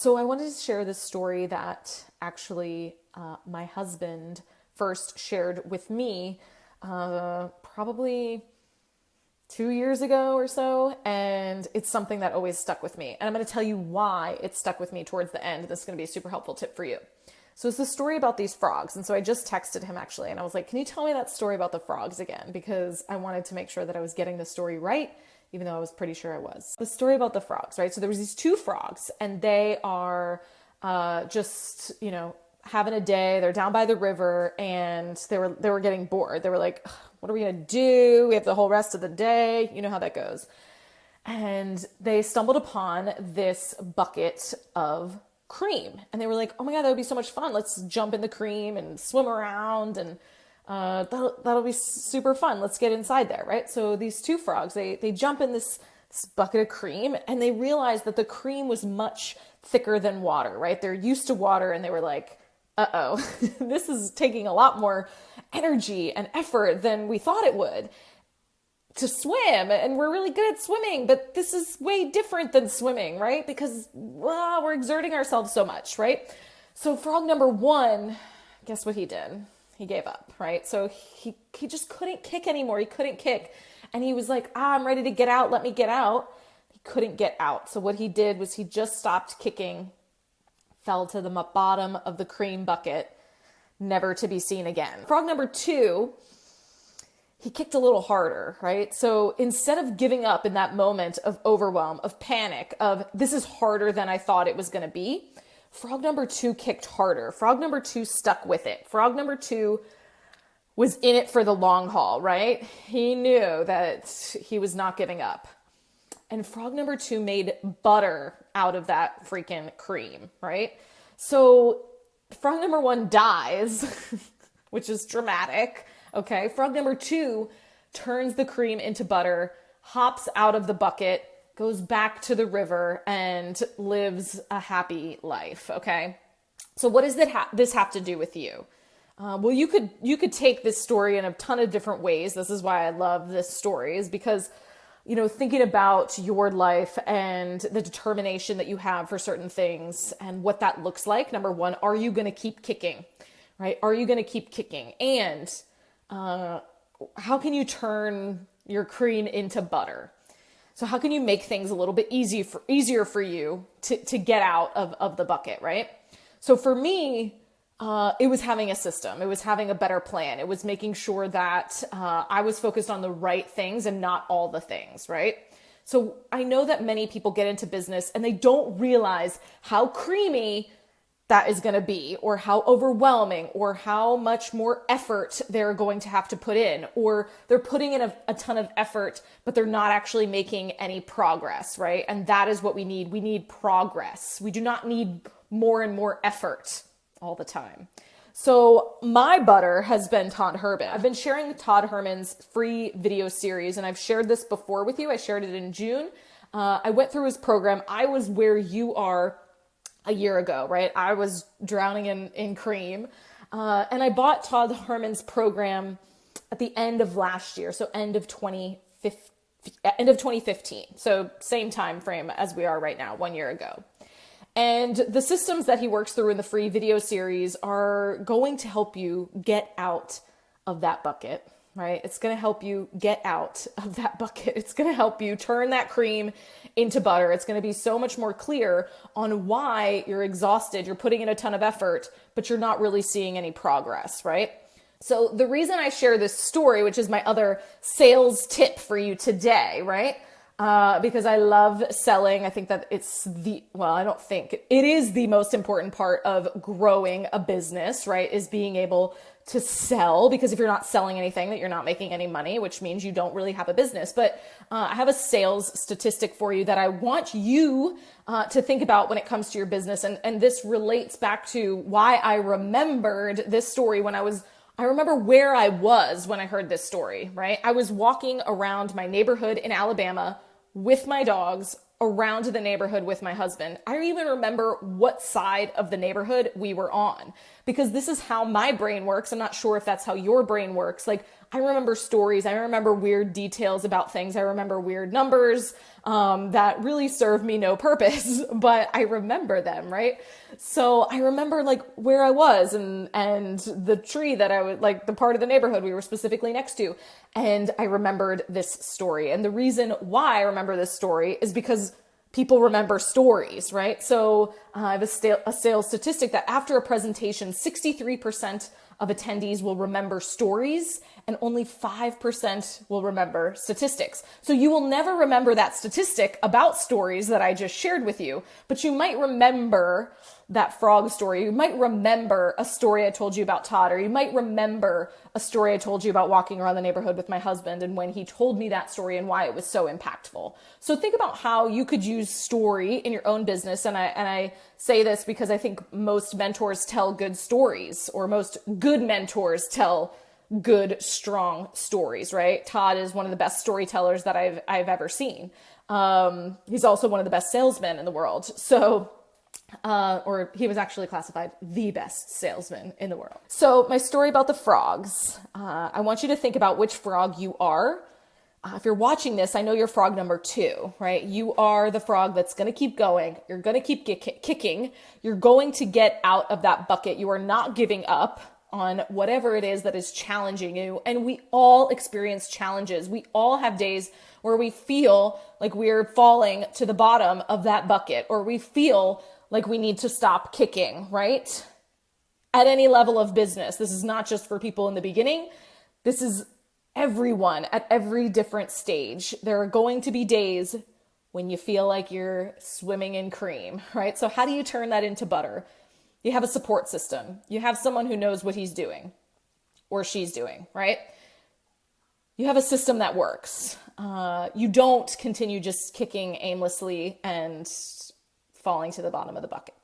So I wanted to share this story that actually my husband first shared with me probably 2 years ago or so, and it's something that always stuck with me. And I'm going to tell you why it stuck with me towards the end. This is going to be a super helpful tip for you. So it's the story about these frogs. And so I just texted him actually, and I was like, can you tell me that story about the frogs again? Because I wanted to make sure that I was getting the story right, even though I was pretty sure I was. The story about the frogs, right? So there was these two frogs, and they are just, having a day. They're down by the river, and they were getting bored. They were like, what are we going to do? We have the whole rest of the day. You know how that goes. And they stumbled upon this bucket of cream, and they were like, oh my God, that would be so much fun. Let's jump in the cream and swim around, and that'll be super fun. Let's get inside there, right? So these two frogs, they jump in this bucket of cream, and they realize that the cream was much thicker than water, right? They're used to water, and they were like, uh-oh, this is taking a lot more energy and effort than we thought it would to swim. And we're really good at swimming, but this is way different than swimming, right? Because we're exerting ourselves so much, right? So frog number one, guess what he did? He gave up, right? So he just couldn't kick anymore. He couldn't kick. And he was like, I'm ready to get out. Let me get out. He couldn't get out. So what he did was he just stopped kicking, fell to the bottom of the cream bucket, never to be seen again. Frog number two, he kicked a little harder, right? So instead of giving up in that moment of overwhelm, of panic, of this is harder than I thought it was going to be, frog number two kicked harder. Frog number two stuck with it. Frog number two was in it for the long haul, right? He knew that he was not giving up. And frog number two made butter out of that freaking cream, right? So frog number one dies, which is dramatic, okay? Frog number two turns the cream into butter, hops out of the bucket, goes back to the river, and lives a happy life, okay? So what does this have to do with you? Well, you could take this story in a ton of different ways. This is why I love this story, is because thinking about your life and the determination that you have for certain things and what that looks like. Number one, are you going to keep kicking, right? Are you going to keep kicking? And how can you turn your cream into butter? So how can you make things a little bit easier for you to get out of the bucket, right? So for me, it was having a system. It was having a better plan. It was making sure that I was focused on the right things and not all the things, right? So I know that many people get into business and they don't realize how creamy that is going to be, or how overwhelming, or how much more effort they're going to have to put in, or they're putting in a ton of effort, but they're not actually making any progress, right? And that is what we need. We need progress. We do not need more and more effort all the time. So my butter has been Todd Herman. I've been sharing Todd Herman's free video series, and I've shared this before with you. I shared it in June. I went through his program. I was where you are a year ago, right? I was drowning in cream. And I bought Todd Herman's program at the end of last year. So end of 2015. So same time frame as we are right now, 1 year ago. And the systems that he works through in the free video series are going to help you get out of that bucket, right? It's going to help you get out of that bucket. It's going to help you turn that cream into butter. It's going to be so much more clear on why you're exhausted. You're putting in a ton of effort, but you're not really seeing any progress, right? So the reason I share this story, which is my other sales tip for you today, right? Because I love selling. I think that it is the most important part of growing a business, right? Is being able to sell, because if you're not selling anything, that you're not making any money, which means you don't really have a business. But I have a sales statistic for you that I want you to think about when it comes to your business. And this relates back to why I remembered this story I remember where I was when I heard this story, right? I was walking around my neighborhood in Alabama with my dogs, around the neighborhood with my husband. I don't even remember what side of the neighborhood we were on, because this is how my brain works. I'm not sure if that's how your brain works. Like, I remember stories. I remember weird details about things. I remember weird numbers that really serve me no purpose, but I remember them, right? So I remember like where I was and the tree that I would like, the part of the neighborhood we were specifically next to. And I remembered this story. And the reason why I remember this story is because people remember stories, right? So I have a sales statistic that after a presentation, 63% of attendees will remember stories and only 5% will remember statistics. So you will never remember that statistic about stories that I just shared with you, but you might remember that frog story. You might remember a story I told you about Todd, or you might remember a story I told you about walking around the neighborhood with my husband and when he told me that story and why it was so impactful. So think about how you could use story in your own business. And I say this because I think most mentors tell good stories, or most good mentors tell good, strong stories, right? Todd is one of the best storytellers that I've ever seen. He's also one of the best salesmen in the world. So or he was actually classified the best salesman in the world. So my story about the frogs, I want you to think about which frog you are. If you're watching this, I know you're frog number 2, right? You are the frog that's going to keep going. You're going to keep kicking. You're going to get out of that bucket. You are not giving up on whatever it is that is challenging you. And we all experience challenges. We all have days where we feel like we're falling to the bottom of that bucket, or we feel like we need to stop kicking, right? At any level of business. This is not just for people in the beginning. This is everyone at every different stage. There are going to be days when you feel like you're swimming in cream, right? So how do you turn that into butter? You have a support system. You have someone who knows what he's doing or she's doing, right? You have a system that works. You don't continue just kicking aimlessly and falling to the bottom of the bucket.